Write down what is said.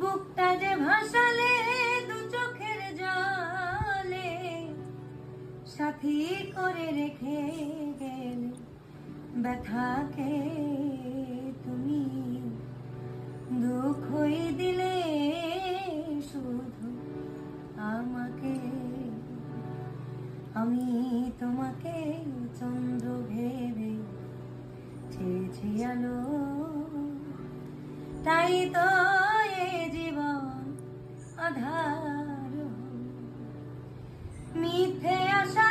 বুকটা যে ভাসালে দু চোখের জলে, সাথী করে রেখে গেলে ব্যথাকে তুমি, দুঃখই দিলে শুধু আমাকে। আমি তোমাকে চন্দ্র ভেবে চেয়েছি আলো, তাই তো এ জীবন আধার। মিথ্যে আশা